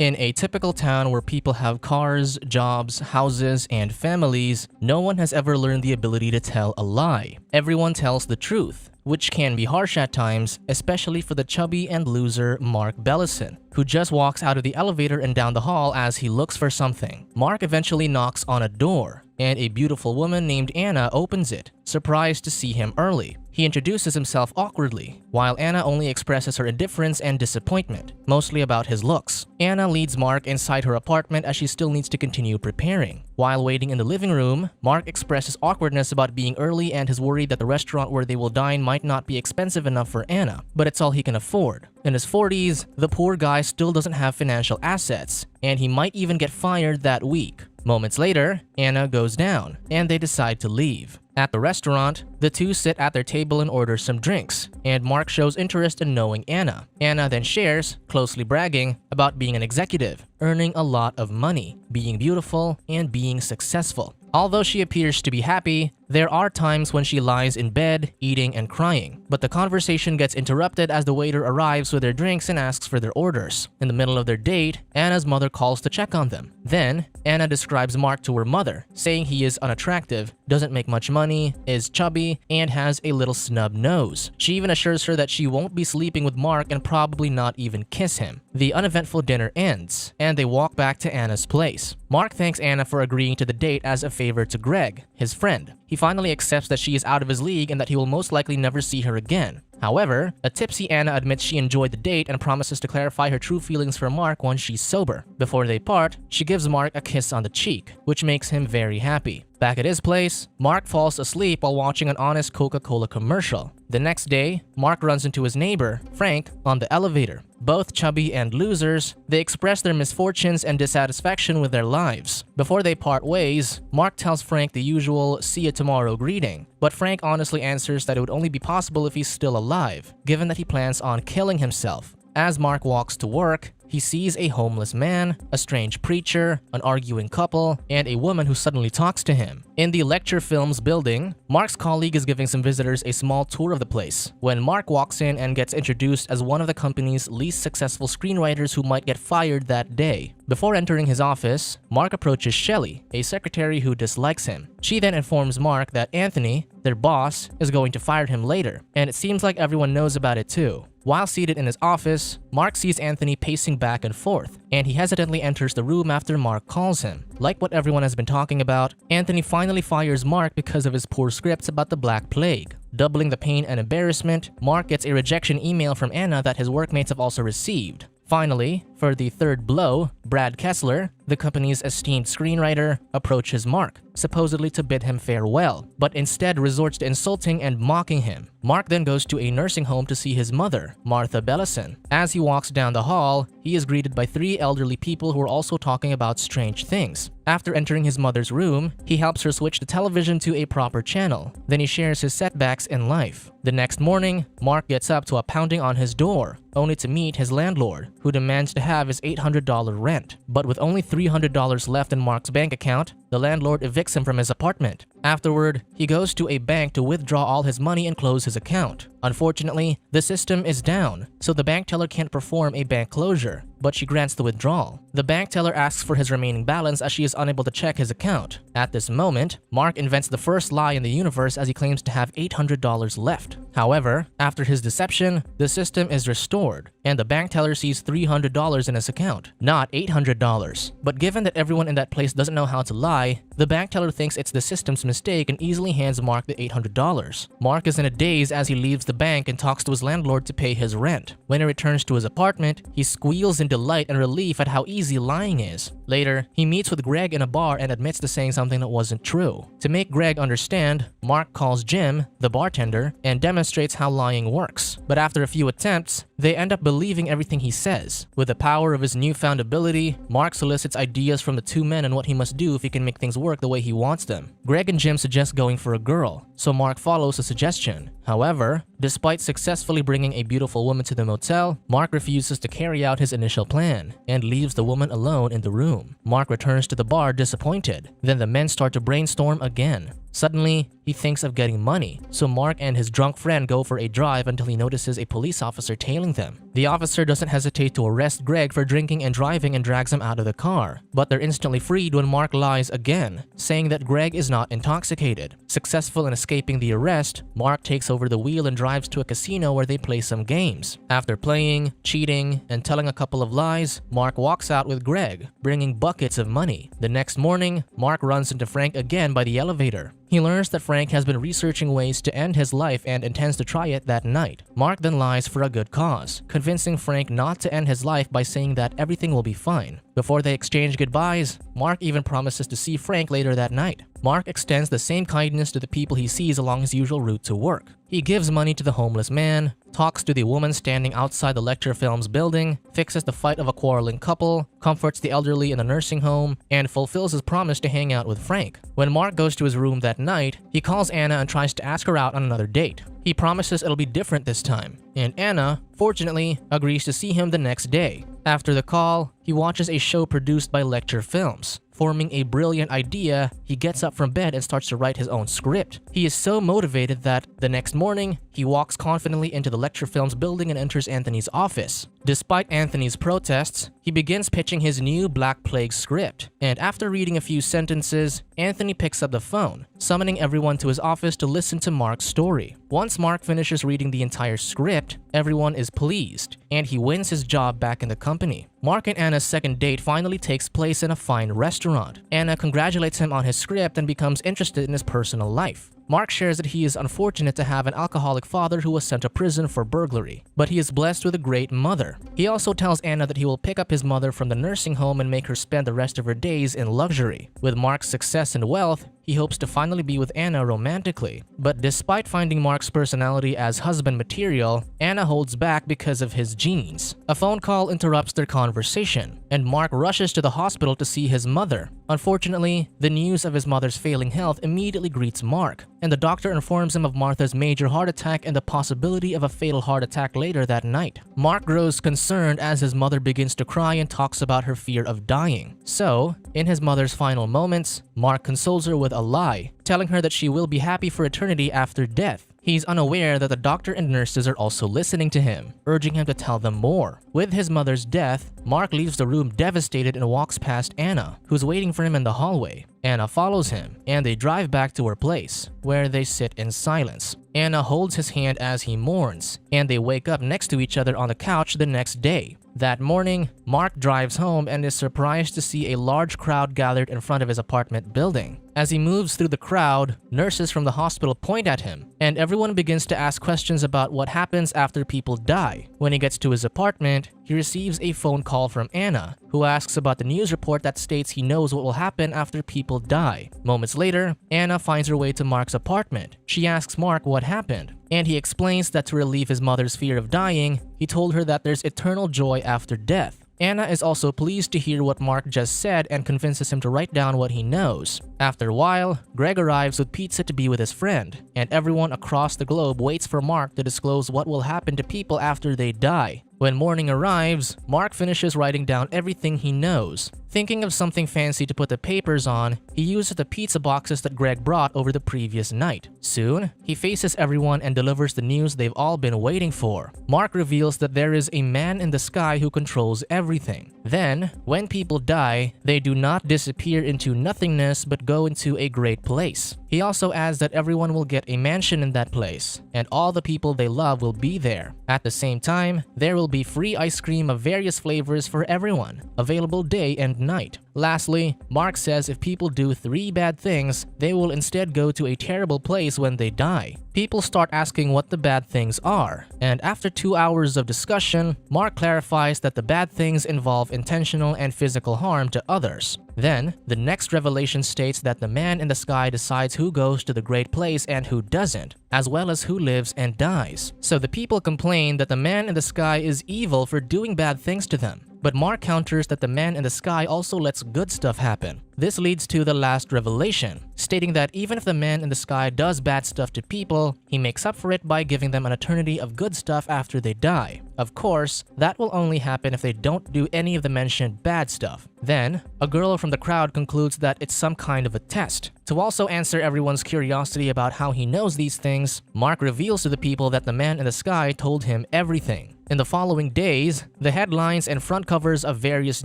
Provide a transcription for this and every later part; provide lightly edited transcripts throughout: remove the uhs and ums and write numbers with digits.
In a typical town where people have cars, jobs, houses, and families, no one has ever learned the ability to tell a lie. Everyone tells the truth, which can be harsh at times, especially for the chubby and loser Mark Bellison, who just walks out of the elevator and down the hall as he looks for something. Mark eventually knocks on a door, and a beautiful woman named Anna opens it, surprised to see him early. He introduces himself awkwardly, while Anna only expresses her indifference and disappointment, mostly about his looks. Anna leads Mark inside her apartment as she still needs to continue preparing. While waiting in the living room, Mark expresses awkwardness about being early and his worry that the restaurant where they will dine might not be expensive enough for Anna, but it's all he can afford. In his 40s, the poor guy still doesn't have financial assets, and he might even get fired that week. Moments later, Anna goes down, and they decide to leave. At the restaurant, the two sit at their table and order some drinks, and Mark shows interest in knowing Anna. Anna then shares, closely bragging, about being an executive, earning a lot of money, being beautiful, and being successful. Although she appears to be happy, there are times when she lies in bed, eating and crying. But the conversation gets interrupted as the waiter arrives with their drinks and asks for their orders. In the middle of their date, Anna's mother calls to check on them. Then, Anna describes Mark to her mother, saying he is unattractive, doesn't make much money, is chubby, and has a little snub nose. She even assures her that she won't be sleeping with Mark and probably not even kiss him. The uneventful dinner ends, and they walk back to Anna's place. Mark thanks Anna for agreeing to the date as a favor to Greg, his friend. He finally accepts that she is out of his league and that he will most likely never see her again. However, a tipsy Anna admits she enjoyed the date and promises to clarify her true feelings for Mark once she's sober. Before they part, she gives Mark a kiss on the cheek, which makes him very happy. Back at his place, Mark falls asleep while watching an Honest Coca-Cola commercial. The next day, Mark runs into his neighbor, Frank, on the elevator. Both chubby and losers, they express their misfortunes and dissatisfaction with their lives. Before they part ways, Mark tells Frank the usual "see you tomorrow" greeting, but Frank honestly answers that it would only be possible if he's still alive, given that he plans on killing himself. As Mark walks to work, he sees a homeless man, a strange preacher, an arguing couple, and a woman who suddenly talks to him. In the lecture films building, Mark's colleague is giving some visitors a small tour of the place when Mark walks in and gets introduced as one of the company's least successful screenwriters who might get fired that day. Before entering his office, Mark approaches Shelley, a secretary who dislikes him. She then informs Mark that Anthony, their boss, is going to fire him later, and it seems like everyone knows about it too. While seated in his office, Mark sees Anthony pacing back and forth, and he hesitantly enters the room after Mark calls him. Like what everyone has been talking about, Anthony finally fires Mark because of his poor scripts about the Black Plague. Doubling the pain and embarrassment, Mark gets a rejection email from Anna that his workmates have also received. Finally, for the third blow, Brad Kessler, the company's esteemed screenwriter, approaches Mark, supposedly to bid him farewell, but instead resorts to insulting and mocking him. Mark then goes to a nursing home to see his mother, Martha Bellison. As he walks down the hall, he is greeted by three elderly people who are also talking about strange things. After entering his mother's room, he helps her switch the television to a proper channel. Then he shares his setbacks in life. The next morning, Mark gets up to a pounding on his door, only to meet his landlord, who demands to have his $800 rent. But with only $300 left in Mark's bank account, the landlord evicts him from his apartment. Afterward, he goes to a bank to withdraw all his money and close his account. Unfortunately, the system is down, so the bank teller can't perform a bank closure, but she grants the withdrawal. The bank teller asks for his remaining balance as she is unable to check his account. At this moment, Mark invents the first lie in the universe as he claims to have $800 left. However, after his deception, the system is restored, and the bank teller sees $300 in his account, not $800. But given that everyone in that place doesn't know how to lie, the bank teller thinks it's the system's mistake and easily hands Mark the $800. Mark is in a daze as he leaves the bank and talks to his landlord to pay his rent. When he returns to his apartment, he squeals in delight and relief at how easy lying is. Later, he meets with Greg in a bar and admits to saying something that wasn't true. To make Greg understand, Mark calls Jim, the bartender, and demonstrates how lying works. But after a few attempts, they end up believing everything he says. With the power of his newfound ability, Mark solicits ideas from the two men on what he must do if he can make things work the way he wants them. Greg and Jim suggest going for a girl, so Mark follows the suggestion. However, Despite successfully bringing a beautiful woman to the motel, Mark refuses to carry out his initial plan and leaves the woman alone in the room. Mark returns to the bar disappointed. Then the men start to brainstorm again. Suddenly, he thinks of getting money, so Mark and his drunk friend go for a drive until he notices a police officer tailing them. The officer doesn't hesitate to arrest Greg for drinking and driving and drags him out of the car, but they're instantly freed when Mark lies again, saying that Greg is not intoxicated. Successful in escaping the arrest, Mark takes over the wheel and drives to a casino where they play some games. After playing, cheating, and telling a couple of lies, Mark walks out with Greg, bringing buckets of money. The next morning, Mark runs into Frank again by the elevator. He learns that Frank has been researching ways to end his life and intends to try it that night. Mark then lies for a good cause, convincing Frank not to end his life by saying that everything will be fine. Before they exchange goodbyes, Mark even promises to see Frank later that night. Mark extends the same kindness to the people he sees along his usual route to work. He gives money to the homeless man, talks to the woman standing outside the lecture films building, fixes the fight of a quarreling couple, comforts the elderly in a nursing home, and fulfills his promise to hang out with Frank. When Mark goes to his room that night, he calls Anna and tries to ask her out on another date. He promises it'll be different this time, and Anna, fortunately, agrees to see him the next day. After the call, he watches a show produced by Lecture Films. Forming a brilliant idea, he gets up from bed and starts to write his own script. He is so motivated that the next morning, he walks confidently into the Lecture Films building and enters Anthony's office. Despite Anthony's protests, he begins pitching his new Black Plague script, and after reading a few sentences, Anthony picks up the phone, summoning everyone to his office to listen to Mark's story. Once Mark finishes reading the entire script, everyone is pleased, and he wins his job back in the company. Mark and Anna's second date finally takes place in a fine restaurant. Anna congratulates him on his script and becomes interested in his personal life. Mark shares that he is unfortunate to have an alcoholic father who was sent to prison for burglary, but he is blessed with a great mother. He also tells Anna that he will pick up his mother from the nursing home and make her spend the rest of her days in luxury. With Mark's success and wealth, he hopes to finally be with Anna romantically. But despite finding Mark's personality as husband material, Anna holds back because of his genes. A phone call interrupts their conversation, and Mark rushes to the hospital to see his mother. Unfortunately, the news of his mother's failing health immediately greets Mark, and the doctor informs him of Martha's major heart attack and the possibility of a fatal heart attack later that night. Mark grows concerned as his mother begins to cry and talks about her fear of dying. So, in his mother's final moments, Mark consoles her with a lie, telling her that she will be happy for eternity after death. He's unaware that the doctor and nurses are also listening to him, urging him to tell them more. With his mother's death, Mark leaves the room devastated and walks past Anna, who's waiting for him in the hallway. Anna follows him, and they drive back to her place, where they sit in silence. Anna holds his hand as he mourns, and they wake up next to each other on the couch the next day. That morning, Mark drives home and is surprised to see a large crowd gathered in front of his apartment building. As he moves through the crowd, nurses from the hospital point at him, and everyone begins to ask questions about what happens after people die. When he gets to his apartment, he receives a phone call from Anna, who asks about the news report that states he knows what will happen after people die. Moments later, Anna finds her way to Mark's apartment. She asks Mark what happened, and he explains that to relieve his mother's fear of dying, he told her that there's eternal joy after death. Anna is also pleased to hear what Mark just said and convinces him to write down what he knows. After a while, Greg arrives with pizza to be with his friend, and everyone across the globe waits for Mark to disclose what will happen to people after they die. When morning arrives, Mark finishes writing down everything he knows. Thinking of something fancy to put the papers on, he uses the pizza boxes that Greg brought over the previous night. Soon, he faces everyone and delivers the news they've all been waiting for. Mark reveals that there is a man in the sky who controls everything. Then, when people die, they do not disappear into nothingness but go into a great place. He also adds that everyone will get a mansion in that place, and all the people they love will be there. At the same time, there will be free ice cream of various flavors for everyone, available day and night. Lastly, Mark says if people do 3 bad things, they will instead go to a terrible place when they die. People start asking what the bad things are, and after 2 hours of discussion, Mark clarifies that the bad things involve intentional and physical harm to others. Then, the next revelation states that the man in the sky decides who goes to the great place and who doesn't, as well as who lives and dies. So the people complain that the man in the sky is evil for doing bad things to them. but Mark counters that the man in the sky also lets good stuff happen. This leads to the last revelation, stating that even if the man in the sky does bad stuff to people, he makes up for it by giving them an eternity of good stuff after they die. Of course, that will only happen if they don't do any of the mentioned bad stuff. Then, a girl from the crowd concludes that it's some kind of a test. To also answer everyone's curiosity about how he knows these things, Mark reveals to the people that the man in the sky told him everything. In the following days, the headlines and front covers of various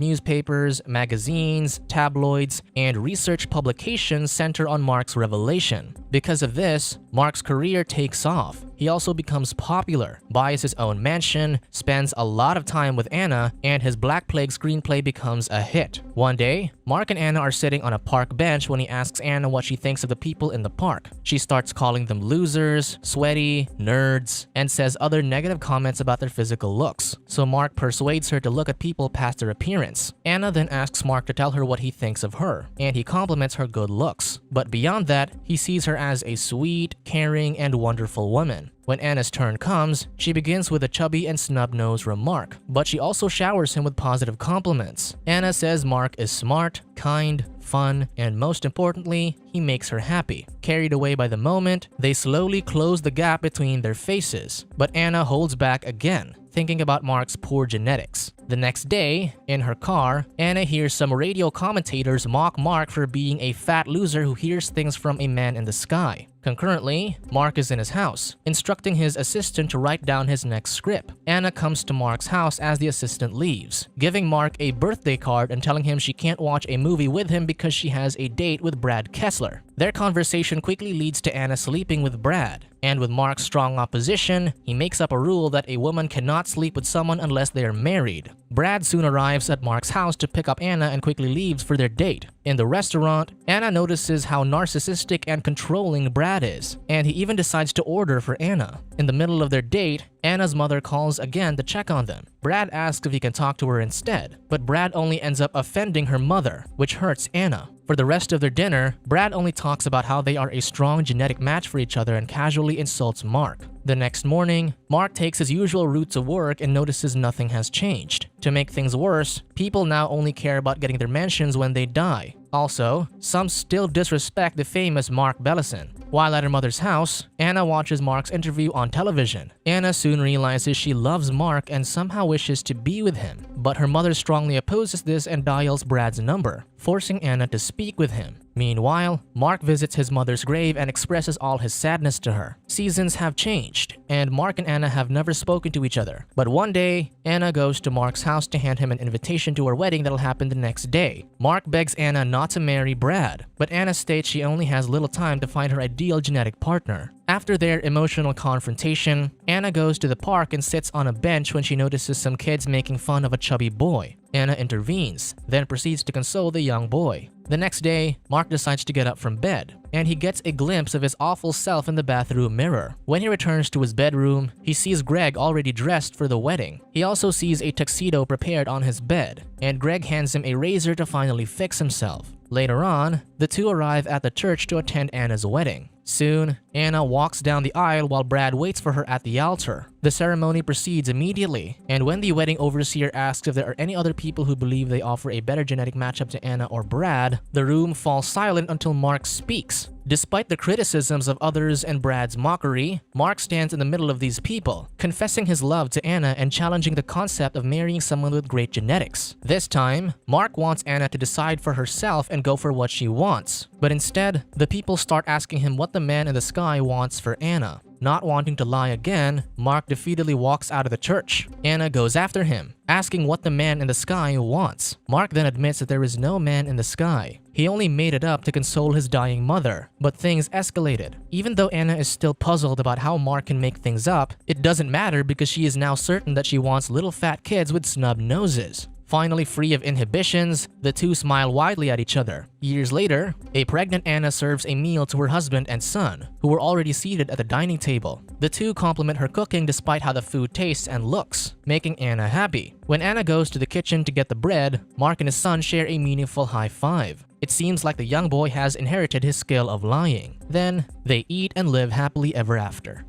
newspapers, magazines, tabloids, and research publications center on Mark's revelation. Because of this, Mark's career takes off. He also becomes popular, buys his own mansion, spends a lot of time with Anna, and his Black Plague screenplay becomes a hit. One day, Mark and Anna are sitting on a park bench when he asks Anna what she thinks of the people in the park. She starts calling them losers, sweaty, nerds, and says other negative comments about their physical looks. So Mark persuades her to look at people past their appearance. Anna then asks Mark to tell her what he thinks of her, and he compliments her good looks. But beyond that, he sees her as a sweet, caring, and wonderful woman. When Anna's turn comes, she begins with a chubby and snub-nosed remark, but she also showers him with positive compliments. Anna says Mark is smart, kind, fun, and most importantly, he makes her happy. Carried away by the moment, they slowly close the gap between their faces, but Anna holds back again, thinking about Mark's poor genetics. The next day, in her car, Anna hears some radio commentators mock Mark for being a fat loser who hears things from a man in the sky. Concurrently, Mark is in his house, instructing his assistant to write down his next script. Anna comes to Mark's house as the assistant leaves, giving Mark a birthday card and telling him she can't watch a movie with him because she has a date with Brad Kessler. Their conversation quickly leads to Anna sleeping with Brad, and with Mark's strong opposition, he makes up a rule that a woman cannot sleep with someone unless they are married. Brad soon arrives at Mark's house to pick up Anna and quickly leaves for their date. In the restaurant, Anna notices how narcissistic and controlling Brad is, and he even decides to order for Anna. In the middle of their date, Anna's mother calls again to check on them. Brad asks if he can talk to her instead, but Brad only ends up offending her mother, which hurts Anna. For the rest of their dinner, Brad only talks about how they are a strong genetic match for each other and casually insults Mark. The next morning, Mark takes his usual route to work and notices nothing has changed. To make things worse, people now only care about getting their mansions when they die. Also, some still disrespect the famous Mark Bellison. While at her mother's house, Anna watches Mark's interview on television. Anna soon realizes she loves Mark and somehow wishes to be with him, but her mother strongly opposes this and dials Brad's number, forcing Anna to speak with him. Meanwhile, Mark visits his mother's grave and expresses all his sadness to her. Seasons have changed, and Mark and Anna have never spoken to each other. But one day, Anna goes to Mark's house to hand him an invitation to her wedding that'll happen the next day. Mark begs Anna not to marry Brad, but Anna states she only has little time to find her ideal genetic partner. After their emotional confrontation, Anna goes to the park and sits on a bench when she notices some kids making fun of a chubby boy. Anna intervenes, then proceeds to console the young boy. The next day, Mark decides to get up from bed, and he gets a glimpse of his awful self in the bathroom mirror. When he returns to his bedroom, he sees Greg already dressed for the wedding. He also sees a tuxedo prepared on his bed, and Greg hands him a razor to finally fix himself. Later on, the two arrive at the church to attend Anna's wedding. Soon, Anna walks down the aisle while Brad waits for her at the altar. The ceremony proceeds immediately, and when the wedding overseer asks if there are any other people who believe they offer a better genetic matchup to Anna or Brad, the room falls silent until Mark speaks. Despite the criticisms of others and Brad's mockery, Mark stands in the middle of these people, confessing his love to Anna and challenging the concept of marrying someone with great genetics. This time, Mark wants Anna to decide for herself and go for what she wants. But instead, the people start asking him what the man in the sky wants for Anna. Not wanting to lie again, Mark defeatedly walks out of the church. Anna goes after him, asking what the man in the sky wants. Mark then admits that there is no man in the sky. He only made it up to console his dying mother, but things escalated. Even though Anna is still puzzled about how Mark can make things up, it doesn't matter because she is now certain that she wants little fat kids with snub noses. Finally free of inhibitions, the two smile widely at each other. Years later, a pregnant Anna serves a meal to her husband and son, who were already seated at the dining table. The two compliment her cooking despite how the food tastes and looks, making Anna happy. When Anna goes to the kitchen to get the bread, Mark and his son share a meaningful high five. It seems like the young boy has inherited his skill of lying. Then, they eat and live happily ever after.